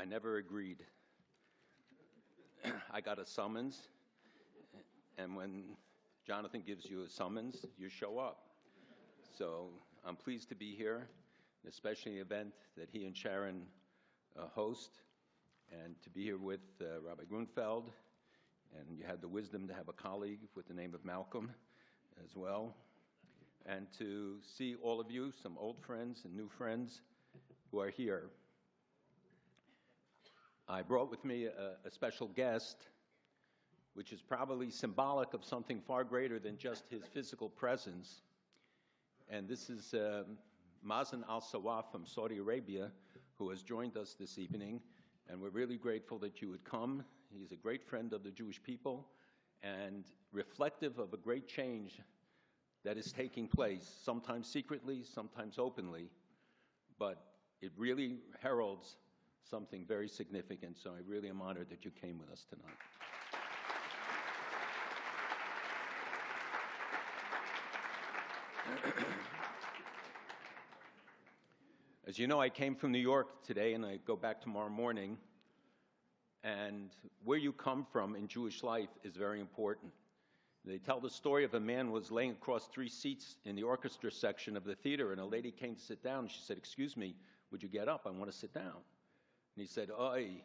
I never agreed. I got a summons, and when Jonathan gives you a summons, you show up. So I'm pleased to be here, especially an event that he and Sharon host, and to be here with Rabbi Grunfeld, and you had the wisdom to have a colleague with the name of Malcolm as well, and to see all of you, some old friends and new friends who are here. I brought with me a special guest, which is probably symbolic of something far greater than just his physical presence. And this is Mazen al-Sawaf from Saudi Arabia, who has joined us this evening. And we're really grateful that you would come. He's a great friend of the Jewish people and reflective of a great change that is taking place, sometimes secretly, sometimes openly. But it really heralds something very significant. So I really am honored that you came with us tonight. As you know, I came from New York today, and I go back tomorrow morning. And where you come from in Jewish life is very important. They tell the story of a man who was laying across 3 seats in the orchestra section of the theater, and a lady came to sit down, and she said, "Excuse me, would you get up? I want to sit down." And he said, "Oi." He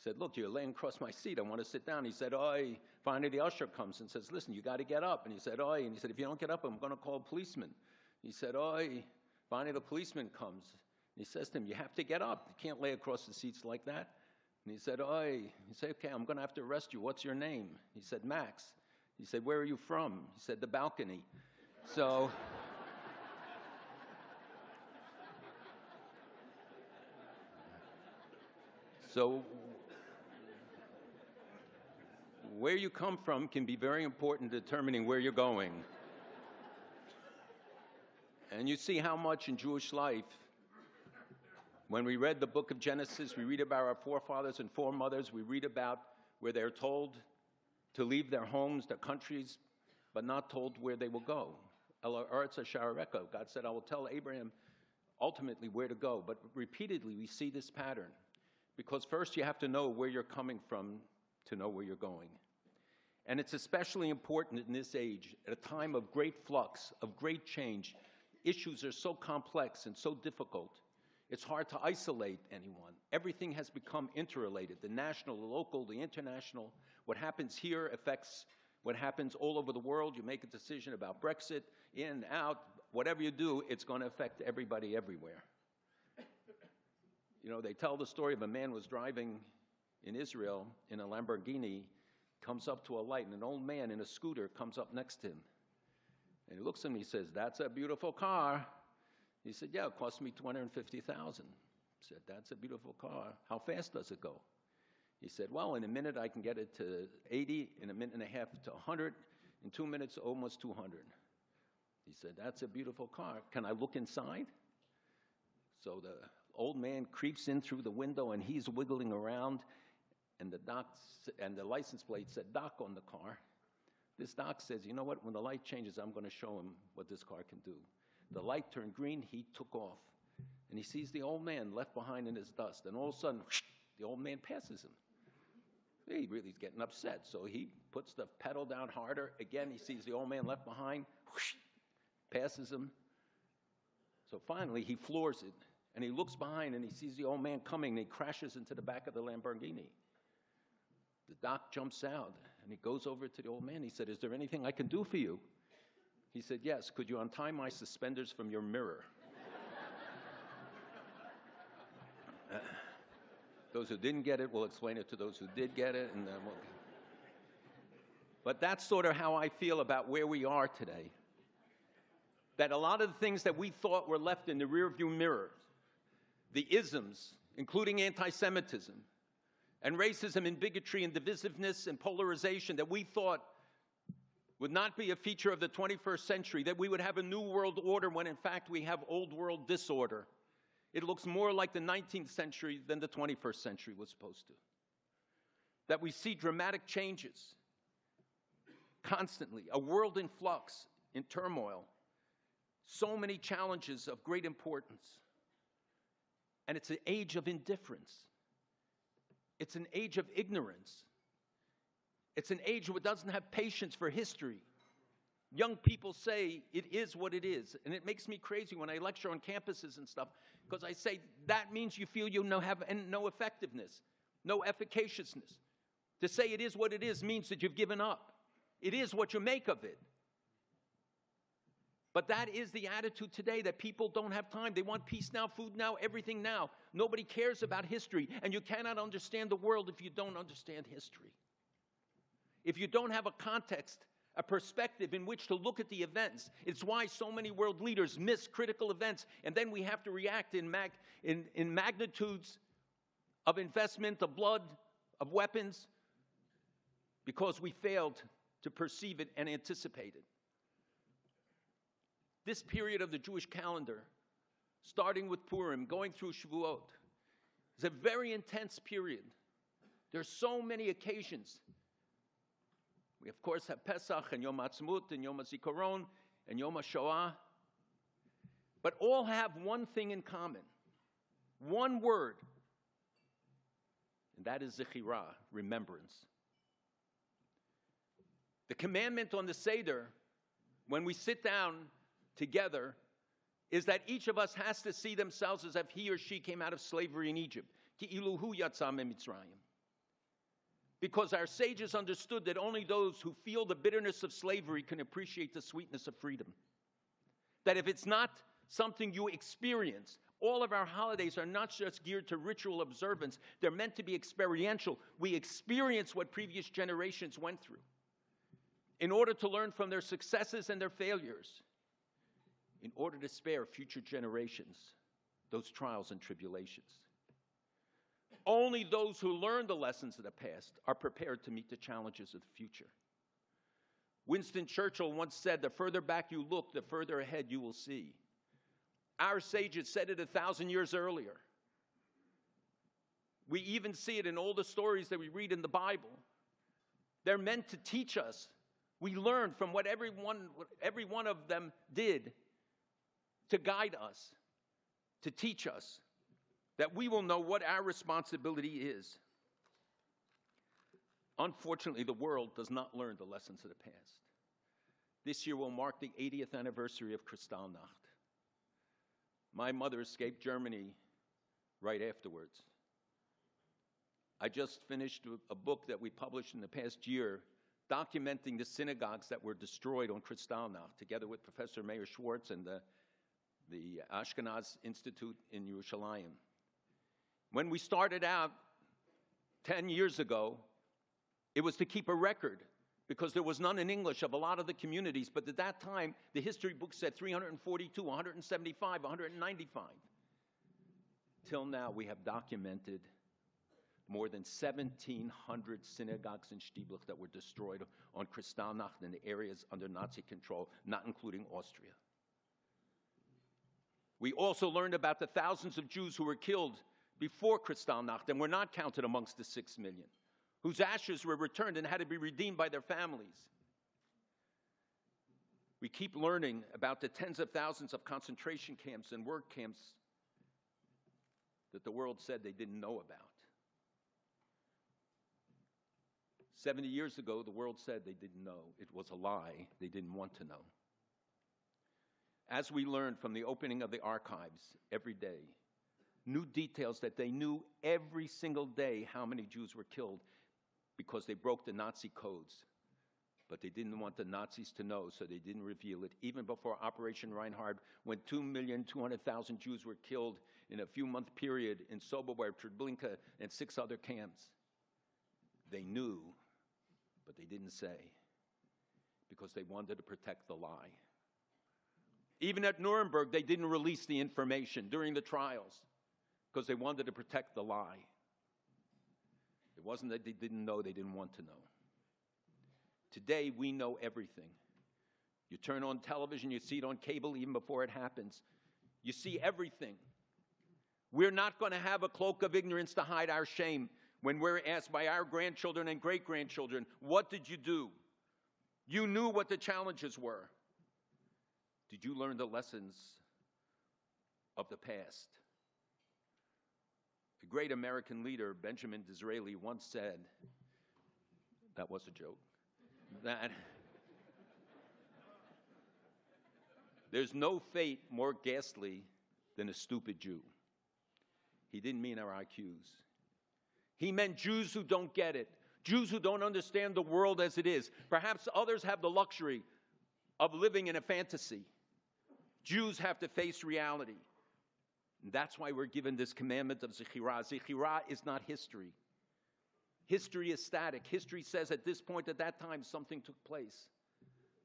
said, "Look, you're laying across my seat. I want to sit down." He said, "Oi." Finally, the usher comes and says, "Listen, you got to get up." And he said, "Oi." And he said, "If you don't get up, I'm going to call a policeman." He said, "Oi." Finally, the policeman comes. And he says to him, "You have to get up. You can't lay across the seats like that." And he said, "Oi." He said, "Okay, I'm going to have to arrest you. What's your name?" He said, "Max." He said, "Where are you from?" He said, "The balcony." So where you come from can be very important in determining where you're going. And you see how much in Jewish life, when we read the book of Genesis, we read about our forefathers and foremothers, we read about where they're told to leave their homes, their countries, but not told where they will go. God said, "I will tell Abraham ultimately where to go." But repeatedly, we see this pattern. Because first you have to know where you're coming from to know where you're going. And it's especially important in this age, at a time of great flux, of great change. Issues are so complex and so difficult. It's hard to isolate anyone. Everything has become interrelated, the national, the local, the international. What happens here affects what happens all over the world. You make a decision about Brexit, in, out, whatever you do, it's going to affect everybody everywhere. You know, they tell the story of a man who was driving in Israel in a Lamborghini, comes up to a light, and an old man in a scooter comes up next to him. And he looks at him and he says, "That's a beautiful car." He said, "Yeah, it cost me $250,000. He said, "That's a beautiful car. How fast does it go?" He said, "Well, in a minute I can get it to 80, in a minute and a half to 100, in 2 minutes almost 200. He said, "That's a beautiful car. Can I look inside?" So the old man creeps in through the window, and he's wiggling around, and the license plate said "Doc" on the car. This doc says, "You know what? When the light changes, I'm going to show him what this car can do." The light turned green. He took off, and he sees the old man left behind in his dust, and all of a sudden, the old man passes him. He really is getting upset, so he puts the pedal down harder. Again, he sees the old man left behind, passes him. So finally, he floors it, and he looks behind, and he sees the old man coming, and he crashes into the back of the Lamborghini. The doc jumps out, and he goes over to the old man. He said, "Is there anything I can do for you?" He said, "Yes. Could you untie my suspenders from your mirror?" Those who didn't get it, we'll explain it to those who did get it. And then But that's sort of how I feel about where we are today. That a lot of the things that we thought were left in the rearview mirror, the isms, including anti-Semitism, and racism and bigotry and divisiveness and polarization that we thought would not be a feature of the 21st century, that we would have a new world order when in fact we have old world disorder. It looks more like the 19th century than the 21st century was supposed to. That we see dramatic changes constantly, a world in flux, in turmoil, so many challenges of great importance. And it's an age of indifference. It's an age of ignorance. It's an age that doesn't have patience for history. Young people say it is what it is, and it makes me crazy when I lecture on campuses and stuff, because I say that means you feel you have no effectiveness, no efficaciousness. To say it is what it is means that you've given up. It is what you make of it. But that is the attitude today, that people don't have time. They want peace now, food now, everything now. Nobody cares about history, and you cannot understand the world if you don't understand history. If you don't have a context, a perspective in which to look at the events. It's why so many world leaders miss critical events, and then we have to react in magnitudes of investment, of blood, of weapons, because we failed to perceive it and anticipate it. This period of the Jewish calendar, starting with Purim, going through Shavuot, is a very intense period. There are so many occasions. We, of course, have Pesach and Yom HaAtzmaut and Yom HaZikaron and Yom HaShoah. But all have one thing in common, one word, and that is Zechirah, remembrance. The commandment on the Seder, when we sit down together, is that each of us has to see themselves as if he or she came out of slavery in Egypt. Ki'ilu hu yatsa miMitzrayim. Because our sages understood that only those who feel the bitterness of slavery can appreciate the sweetness of freedom. That if it's not something you experience, all of our holidays are not just geared to ritual observance, they're meant to be experiential. We experience what previous generations went through in order to learn from their successes and their failures, in order to spare future generations those trials and tribulations. Only those who learn the lessons of the past are prepared to meet the challenges of the future. Winston Churchill once said, "The further back you look, the further ahead you will see." Our sages said it 1,000 years earlier. We even see it in all the stories that we read in the Bible. They're meant to teach us. We learn from what every one of them did to guide us, to teach us, that we will know what our responsibility is. Unfortunately, the world does not learn the lessons of the past. This year will mark the 80th anniversary of Kristallnacht. My mother escaped Germany right afterwards. I just finished a book that we published in the past year documenting the synagogues that were destroyed on Kristallnacht, together with Professor Meir Schwartz and the Ashkenaz Institute in Yerushalayim. When we started out 10 years ago, it was to keep a record, because there was none in English of a lot of the communities, but at that time, the history book said 342, 175, 195. Till now, we have documented more than 1,700 synagogues and shtiblich that were destroyed on Kristallnacht in the areas under Nazi control, not including Austria. We also learned about the thousands of Jews who were killed before Kristallnacht and were not counted amongst the 6 million, whose ashes were returned and had to be redeemed by their families. We keep learning about the tens of thousands of concentration camps and work camps that the world said they didn't know about. 70 years ago, the world said they didn't know. It was a lie. They didn't want to know. As we learned from the opening of the archives every day, new details that they knew every single day how many Jews were killed because they broke the Nazi codes. But they didn't want the Nazis to know, so they didn't reveal it. Even before Operation Reinhard, when 2,200,000 Jews were killed in a few-month period in Sobibor, Treblinka, and 6 other camps, they knew, but they didn't say, because they wanted to protect the lie. Even at Nuremberg, they didn't release the information during the trials, because they wanted to protect the lie. It wasn't that they didn't know, they didn't want to know. Today, we know everything. You turn on television, you see it on cable even before it happens. You see everything. We're not going to have a cloak of ignorance to hide our shame when we're asked by our grandchildren and great-grandchildren, what did you do? You knew what the challenges were. Did you learn the lessons of the past? great American leader, Benjamin Disraeli, once said, that was a joke, that there's no fate more ghastly than a stupid Jew. He didn't mean our IQs. He meant Jews who don't get it, Jews who don't understand the world as it is. Perhaps others have the luxury of living in a fantasy. Jews have to face reality. And that's why we're given this commandment of Zechirah. Zechirah is not history. History is static. History says at this point, at that time, something took place.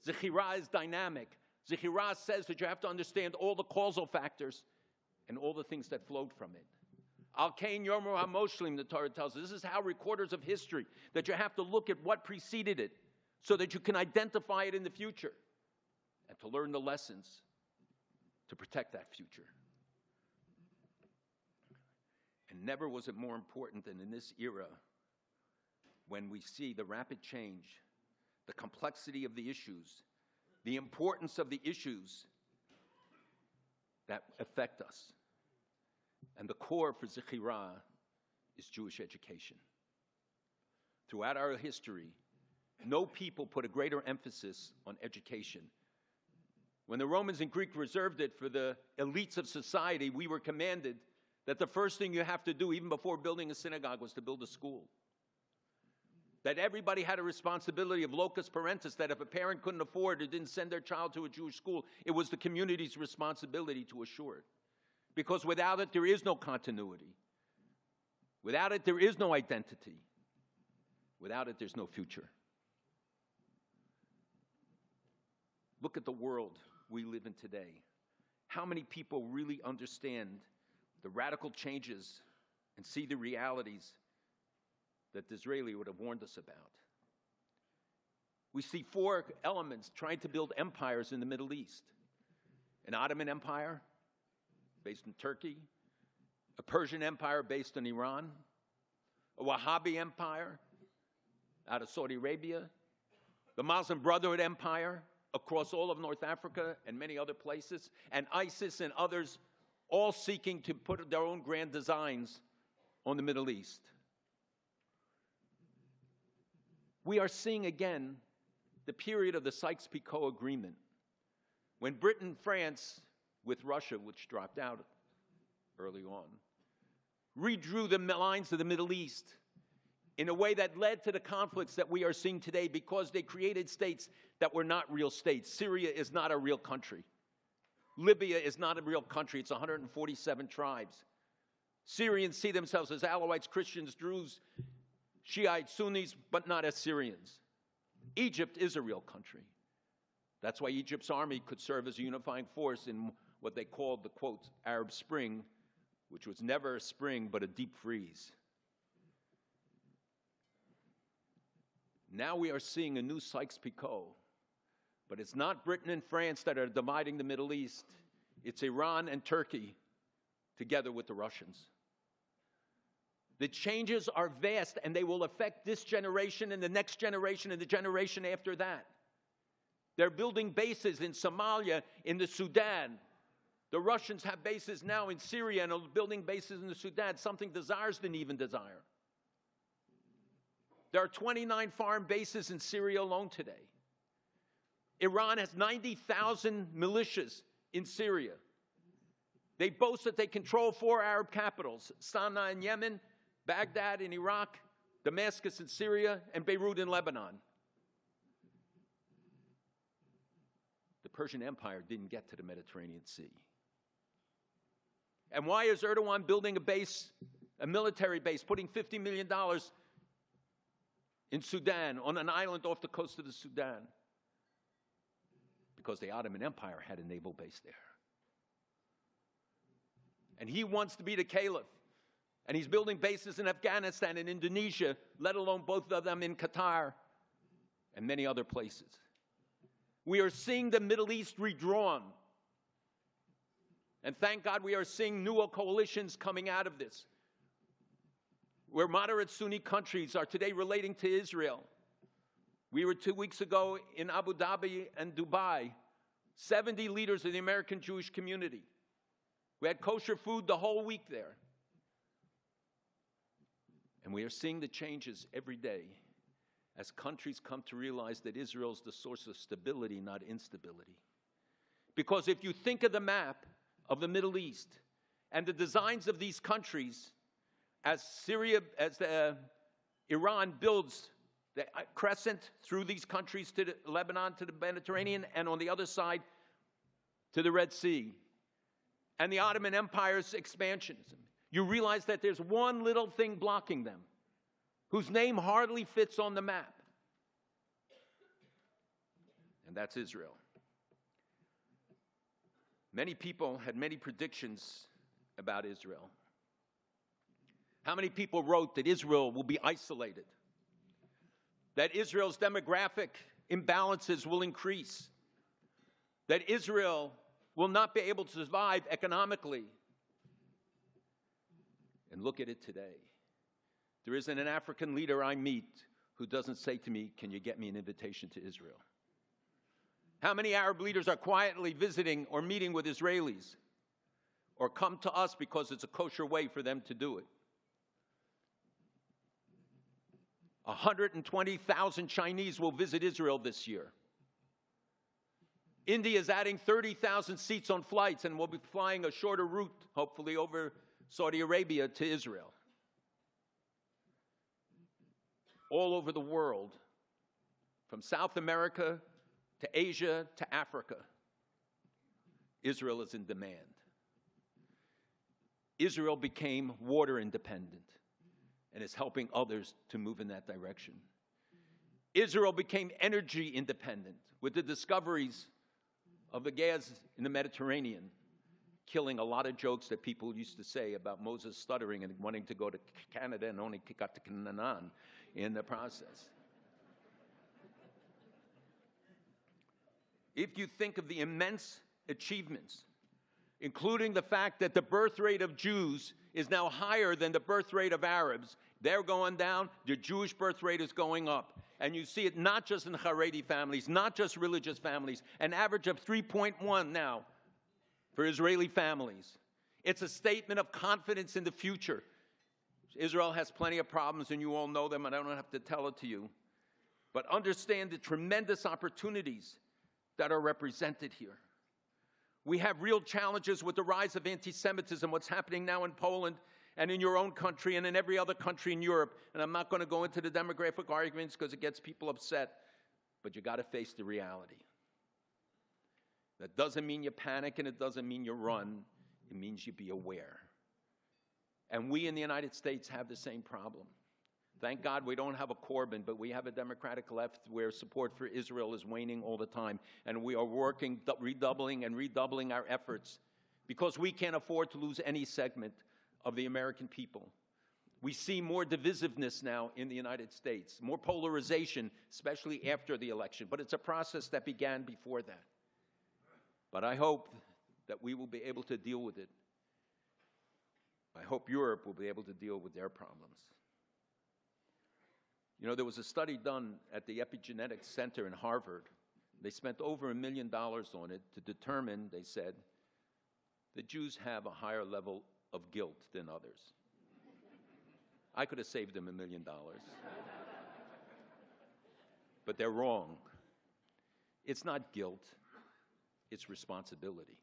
Zechirah is dynamic. Zechirah says that you have to understand all the causal factors and all the things that flowed from it. Al-Kain Yomer HaMoshlim, the Torah tells us. This is how recorders of history, that you have to look at what preceded it so that you can identify it in the future and to learn the lessons to protect that future. And never was it more important than in this era when we see the rapid change, the complexity of the issues, the importance of the issues that affect us. And the core for Zechirah is Jewish education. Throughout our history, no people put a greater emphasis on education. When the Romans and Greeks reserved it for the elites of society, we were commanded that the first thing you have to do, even before building a synagogue, was to build a school. That everybody had a responsibility of locus parentis, that if a parent couldn't afford or didn't send their child to a Jewish school, it was the community's responsibility to assure it. Because without it, there is no continuity. Without it, there is no identity. Without it, there's no future. Look at the world we live in today. How many people really understand the radical changes and see the realities that Disraeli would have warned us about? We see four elements trying to build empires in the Middle East. An Ottoman Empire based in Turkey, a Persian Empire based in Iran, a Wahhabi Empire out of Saudi Arabia, the Muslim Brotherhood Empire across all of North Africa and many other places, and ISIS and others, all seeking to put their own grand designs on the Middle East. We are seeing again the period of the Sykes-Picot Agreement, when Britain and France, with Russia, which dropped out early on, redrew the lines of the Middle East in a way that led to the conflicts that we are seeing today, because they created states that were not real states. Syria is not a real country. Libya is not a real country. It's 147 tribes. Syrians see themselves as Alawites, Christians, Druze, Shiites, Sunnis, but not as Syrians. Egypt is a real country. That's why Egypt's army could serve as a unifying force in what they called the, quote, Arab Spring, which was never a spring but a deep freeze. Now we are seeing a new Sykes-Picot, but it's not Britain and France that are dividing the Middle East. It's Iran and Turkey together with the Russians. The changes are vast, and they will affect this generation and the next generation and the generation after that. They're building bases in Somalia, in the Sudan. The Russians have bases now in Syria and are building bases in the Sudan, something the Tsars didn't even desire. There are 29 foreign bases in Syria alone today. Iran has 90,000 militias in Syria. They boast that they control 4 Arab capitals: Sana'a in Yemen, Baghdad in Iraq, Damascus in Syria, and Beirut in Lebanon. The Persian Empire didn't get to the Mediterranean Sea. And why is Erdogan building a base, a military base, putting $50 million in Sudan, on an island off the coast of the Sudan? Because the Ottoman Empire had a naval base there. And he wants to be the caliph. And he's building bases in Afghanistan and Indonesia, let alone both of them in Qatar and many other places. We are seeing the Middle East redrawn. And thank God we are seeing new coalitions coming out of this, where moderate Sunni countries are today relating to Israel. We were 2 weeks ago in Abu Dhabi and Dubai, 70 leaders of the American Jewish community. We had kosher food the whole week there. And we are seeing the changes every day as countries come to realize that Israel is the source of stability, not instability. Because if you think of the map of the Middle East and the designs of these countries, as Iran builds the crescent through these countries to Lebanon, to the Mediterranean, and on the other side to the Red Sea, and the Ottoman Empire's expansions, you realize that there's one little thing blocking them, whose name hardly fits on the map, and that's Israel. Many people had many predictions about Israel. How many people wrote that Israel will be isolated? That Israel's demographic imbalances will increase? That Israel will not be able to survive economically? And look at it today. There isn't an African leader I meet who doesn't say to me, "Can you get me an invitation to Israel?" How many Arab leaders are quietly visiting or meeting with Israelis, or come to us because it's a kosher way for them to do it? 120,000 Chinese will visit Israel this year. India is adding 30,000 seats on flights and will be flying a shorter route, hopefully, over Saudi Arabia to Israel. All over the world, from South America to Asia to Africa, Israel is in demand. Israel became water independent and is helping others to move in that direction. Israel became energy independent with the discoveries of the gas in the Mediterranean, killing a lot of jokes that people used to say about Moses stuttering and wanting to go to Canada and only got to Canaan in the process. If you think of the immense achievements, including the fact that the birth rate of Jews is now higher than the birth rate of Arabs, they're going down, the Jewish birth rate is going up. And you see it not just in Haredi families, not just religious families, an average of 3.1 now for Israeli families. It's a statement of confidence in the future. Israel has plenty of problems, and you all know them, and I don't have to tell it to you. But understand the tremendous opportunities that are represented here. We have real challenges with the rise of anti-Semitism, what's happening now in Poland and in your own country and in every other country in Europe. And I'm not going to go into the demographic arguments because it gets people upset, but you got to face the reality. That doesn't mean you panic and it doesn't mean you run. It means you be aware. And we in the United States have the same problem. Thank God we don't have a Corbyn, but we have a Democratic left where support for Israel is waning all the time. And we are working, redoubling our efforts because we can't afford to lose any segment of the American people. We see more divisiveness now in the United States, more polarization, especially after the election. But it's a process that began before that. But I hope that we will be able to deal with it. I hope Europe will be able to deal with their problems. You know, there was a study done at the Epigenetics Center in Harvard. They spent over $1 million on it to determine, they said, that Jews have a higher level of guilt than others. I could have saved them $1 million. But they're wrong. It's not guilt, it's responsibility.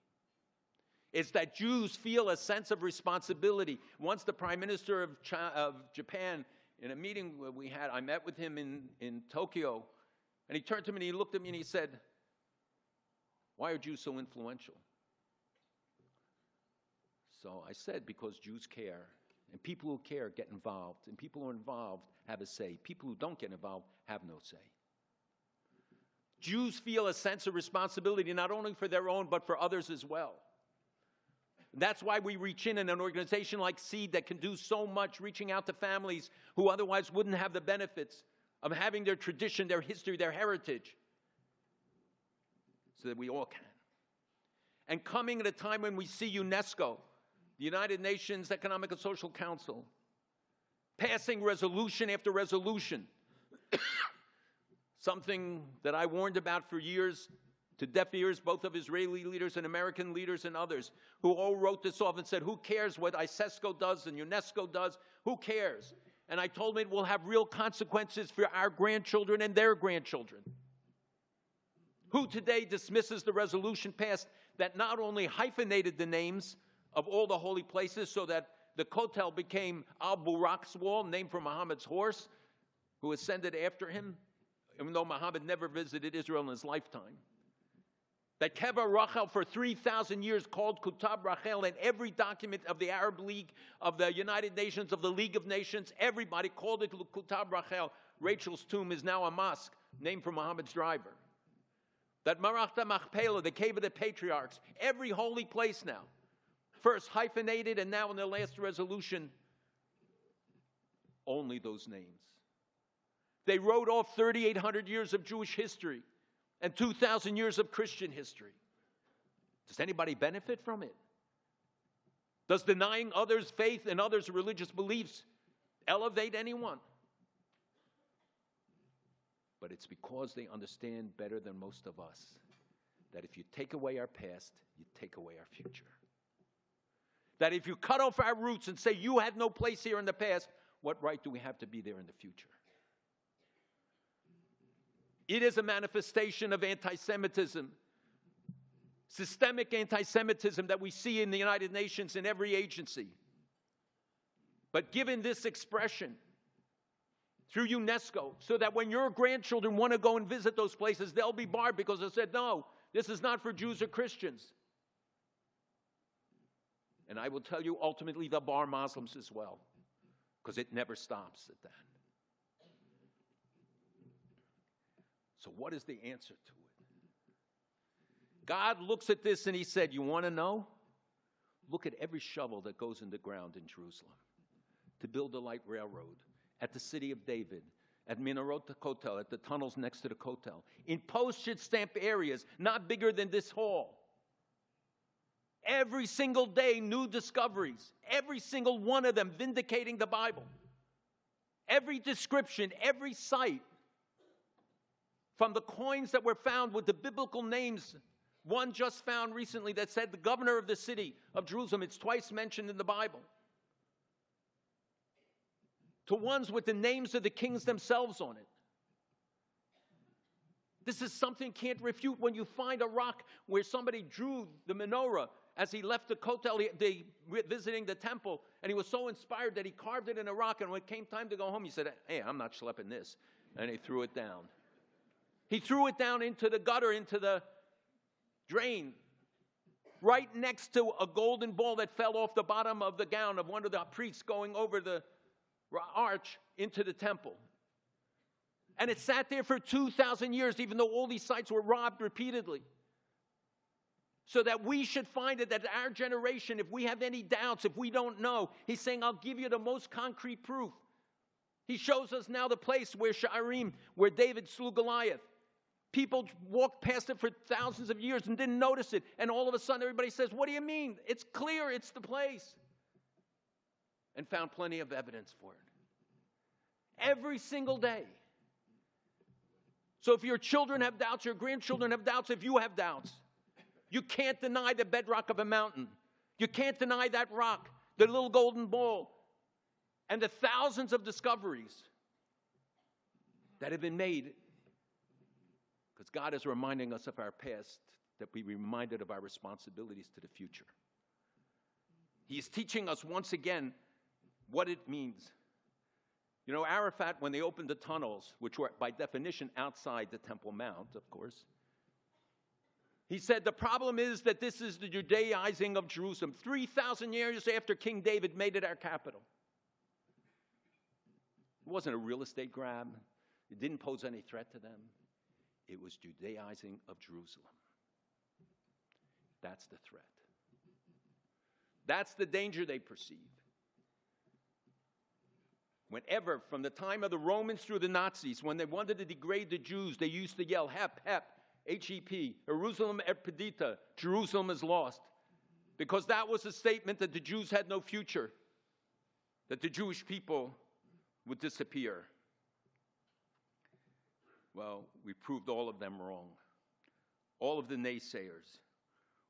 It's that Jews feel a sense of responsibility. Once the Prime Minister of Japan, in a meeting we had, I met with him in Tokyo, and he turned to me and he looked at me and he said, "Why are Jews so influential?" So I said, because Jews care, and people who care get involved, and people who are involved have a say. People who don't get involved have no say. Jews feel a sense of responsibility not only for their own, but for others as well. That's why we reach in an organization like SEED that can do so much, reaching out to families who otherwise wouldn't have the benefits of having their tradition, their history, their heritage, so that we all can. And coming at a time when we see UNESCO, the United Nations Economic and Social Council, passing resolution after resolution, something that I warned about for years, to deaf ears, both of Israeli leaders and American leaders and others, who all wrote this off and said, who cares what ISESCO does and UNESCO does? Who cares? And I told him it will have real consequences for our grandchildren and their grandchildren. Who today dismisses the resolution passed that not only hyphenated the names of all the holy places so that the Kotel became Al-Burak's wall, named for Muhammad's horse, who ascended after him, even though Muhammad never visited Israel in his lifetime. That Keva Rachel for 3,000 years called Kutab Rachel in every document of the Arab League, of the United Nations, of the League of Nations, everybody called it Kutab Rachel. Rachel's tomb is now a mosque, named for Muhammad's driver. That Marachta Machpelah, the cave of the patriarchs, every holy place now, first hyphenated and now in the last resolution, only those names. They wrote off 3,800 years of Jewish history and 2,000 years of Christian history. Does anybody benefit from it? Does denying others' faith and others' religious beliefs elevate anyone? But it's because they understand better than most of us that if you take away our past, you take away our future. That if you cut off our roots and say you had no place here in the past, what right do we have to be there in the future? It is a manifestation of anti-Semitism, systemic anti-Semitism that we see in the United Nations in every agency. But given this expression through UNESCO, so that when your grandchildren want to go and visit those places, they'll be barred because they said, no, this is not for Jews or Christians. And I will tell you, ultimately, they'll bar Muslims as well, because it never stops at that. So what is the answer to it? God looks at this and he said, you want to know? Look at every shovel that goes in the ground in Jerusalem to build the light railroad, at the city of David, at Minarot Kotel, at the tunnels next to the Kotel, in postage stamp areas not bigger than this hall. Every single day, new discoveries, every single one of them vindicating the Bible. Every description, every site, from the coins that were found with the biblical names, one just found recently that said the governor of the city of Jerusalem, it's twice mentioned in the Bible, to ones with the names of the kings themselves on it. This is something you can't refute when you find a rock where somebody drew the menorah as he left the Kotel, visiting the temple, and he was so inspired that he carved it in a rock, and when it came time to go home, he said, hey, I'm not schlepping this, and he threw it down. He threw it down into the gutter, into the drain, right next to a golden ball that fell off the bottom of the gown of one of the priests going over the arch into the temple. And it sat there for 2,000 years, even though all these sites were robbed repeatedly. So that we should find it, that our generation, if we have any doubts, if we don't know, he's saying, I'll give you the most concrete proof. He shows us now the place where Sha'arim, where David slew Goliath. People walked past it for thousands of years and didn't notice it. And all of a sudden, everybody says, what do you mean? It's clear, it's the place. And found plenty of evidence for it. Every single day. So if your children have doubts, your grandchildren have doubts, if you have doubts, you can't deny the bedrock of a mountain. You can't deny that rock, the little golden ball, and the thousands of discoveries that have been made. Because God is reminding us of our past, that we be reminded of our responsibilities to the future. He is teaching us once again what it means. You know, Arafat, when they opened the tunnels, which were by definition outside the Temple Mount, of course, he said the problem is that this is the Judaizing of Jerusalem, 3,000 years after King David made it our capital. It wasn't a real estate grab. It didn't pose any threat to them. It was Judaizing of Jerusalem. That's the threat. That's the danger they perceive. Whenever, from the time of the Romans through the Nazis, when they wanted to degrade the Jews, they used to yell, Hep, Hep, H-E-P, Jerusalem Epidita, Jerusalem is lost. Because that was a statement that the Jews had no future, that the Jewish people would disappear. Well, we proved all of them wrong. All of the naysayers.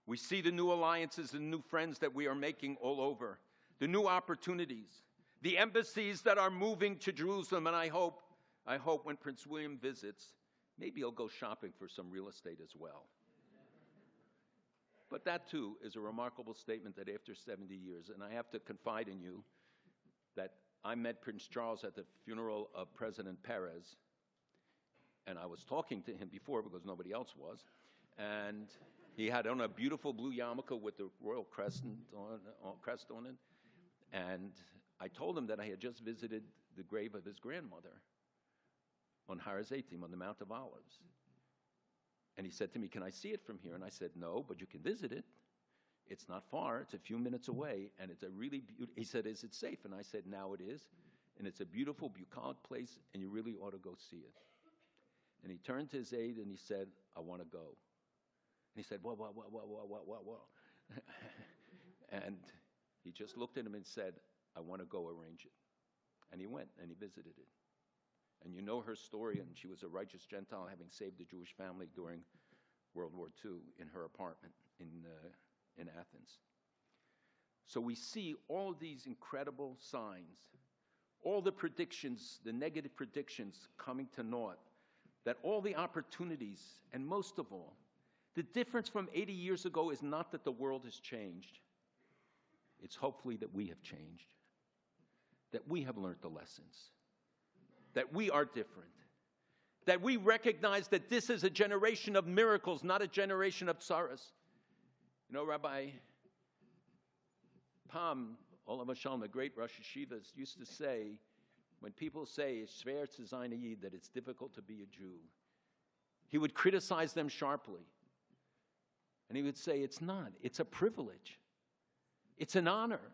We see the new alliances and new friends that we are making all over. The new opportunities. the embassies that are moving to Jerusalem, and I hope when Prince William visits, maybe he'll go shopping for some real estate as well. But that, too, is a remarkable statement that after 70 years, and I have to confide in you that I met Prince Charles at the funeral of President Perez, and I was talking to him before because nobody else was, and he had on a beautiful blue yarmulke with the royal crest on it, and I told him that I had just visited the grave of his grandmother on Har HaZeitim, on the Mount of Olives. And he said to me, "Can I see it from here?" And I said, "No, but you can visit it. It's not far. It's a few minutes away, and it's a really beautiful." He said, "Is it safe?" And I said, "Now it is, and it's a beautiful, bucolic place, and you really ought to go see it." And he turned to his aide, and he said, "I want to go." And he said, "Whoa. And he just looked at him and said, "I want to go arrange it." And he went, and he visited it. And you know her story, and she was a righteous Gentile, having saved a Jewish family during World War II in her apartment in Athens. So we see all these incredible signs, all the predictions, the negative predictions coming to naught, that all the opportunities, and most of all, the difference from 80 years ago is not that the world has changed. It's hopefully that we have changed, that we have learned the lessons, that we are different, that we recognize that this is a generation of miracles, not a generation of tsaras. You know, Rabbi Pam, Olav Shalom, the great Rosh Yeshivas, used to say, when people say, "It's schwer zu sein a Yid," that it's difficult to be a Jew, he would criticize them sharply. And he would say, "It's not. It's a privilege. It's an honor."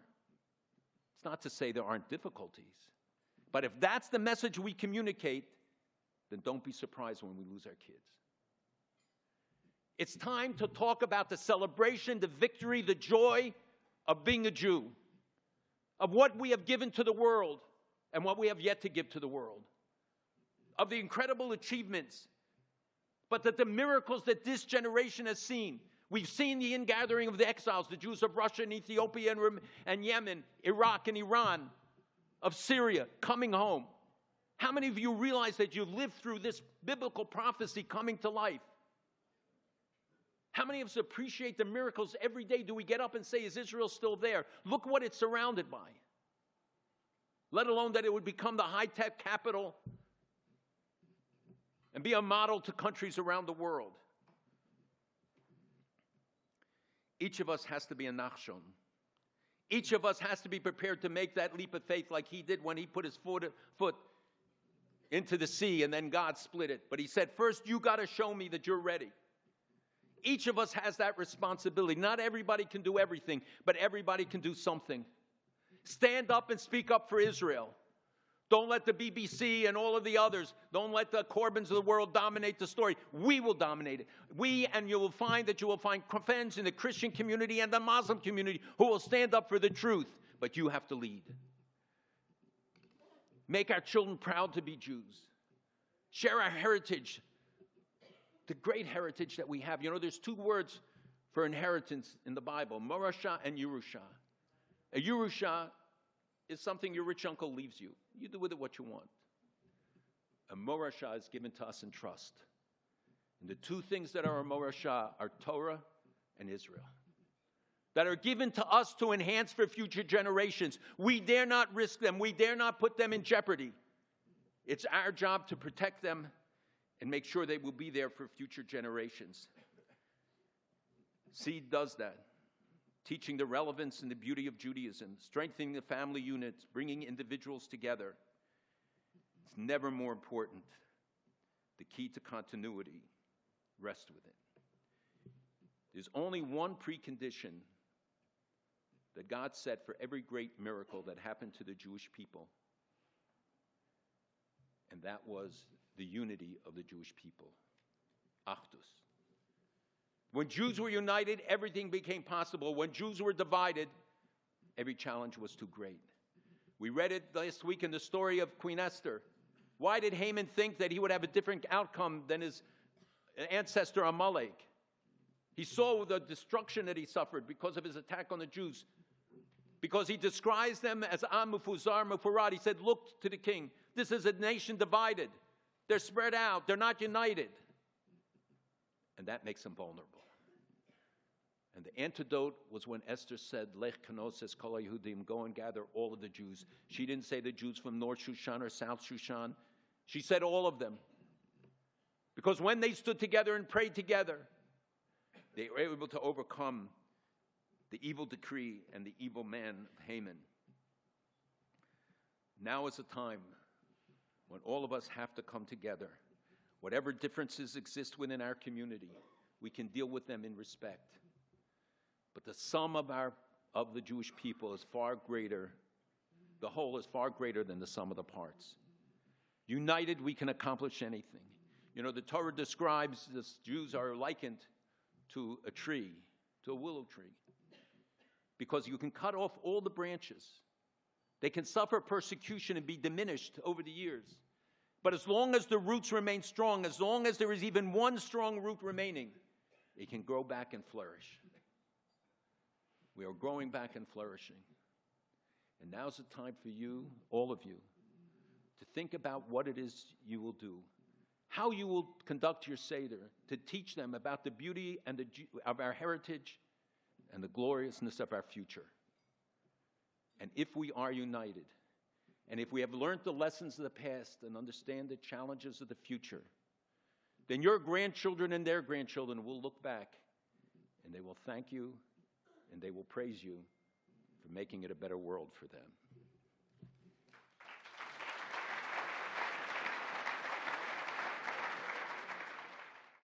It's not to say there aren't difficulties. But if that's the message we communicate, then don't be surprised when we lose our kids. It's time to talk about the celebration, the victory, the joy of being a Jew, of what we have given to the world and what we have yet to give to the world, of the incredible achievements, but that the miracles that this generation has seen. We've seen the ingathering of the exiles, the Jews of Russia and Ethiopia and Yemen, Iraq and Iran, of Syria, coming home. How many of you realize that you've lived through this biblical prophecy coming to life? How many of us appreciate the miracles every day? Do we get up and say, "Is Israel still there? Look what it's surrounded by." Let alone that it would become the high-tech capital and be a model to countries around the world. Each of us has to be a Nachshon. Each of us has to be prepared to make that leap of faith like he did when he put his foot into the sea and then God split it. But he said, "First, you got to show me that you're ready." Each of us has that responsibility. Not everybody can do everything, but everybody can do something. Stand up and speak up for Israel. Don't let the BBC and all of the others, don't let the Corbyns of the world dominate the story. We will dominate it. And you will find friends in the Christian community and the Muslim community who will stand up for the truth. But you have to lead. Make our children proud to be Jews. Share our heritage, the great heritage that we have. You know, there's two words for inheritance in the Bible, Morasha and Yerusha. A Yerusha is something your rich uncle leaves you. You do with it what you want. A Morasha is given to us in trust. And the two things that are a Morasha are Torah and Israel, that are given to us to enhance for future generations. We dare not risk them. We dare not put them in jeopardy. It's our job to protect them and make sure they will be there for future generations. Seed does that. Teaching the relevance and the beauty of Judaism, strengthening the family units, bringing individuals together. It's never more important. The key to continuity rests with it. There's only one precondition that God set for every great miracle that happened to the Jewish people, and that was the unity of the Jewish people. Achdus. When Jews were united, everything became possible. When Jews were divided, every challenge was too great. We read it last week in the story of Queen Esther. Why did Haman think that he would have a different outcome than his ancestor Amalek? He saw the destruction that he suffered because of his attack on the Jews, because he describes them as Am Mufuzar Mufurad. He said, look to the king. This is a nation divided. They're spread out. They're not united. And that makes them vulnerable. And the antidote was when Esther said, Lech Kenosis Kol Yehudim, go and gather all of the Jews. She didn't say the Jews from North Shushan or South Shushan. She said all of them. Because when they stood together and prayed together, they were able to overcome the evil decree and the evil man of Haman. Now is the time when all of us have to come together. Whatever differences exist within our community, we can deal with them in respect. But the sum of the Jewish people is far greater. The whole is far greater than the sum of the parts. United, we can accomplish anything. You know, the Torah describes the Jews are likened to a tree, to a willow tree, because you can cut off all the branches. They can suffer persecution and be diminished over the years. But as long as the roots remain strong, as long as there is even one strong root remaining, it can grow back and flourish. We are growing back and flourishing. And now's the time for you, all of you, to think about what it is you will do, how you will conduct your Seder, to teach them about the beauty and of our heritage and the gloriousness of our future. And if we are united, and if we have learned the lessons of the past and understand the challenges of the future, then your grandchildren and their grandchildren will look back and they will thank you and they will praise you for making it a better world for them.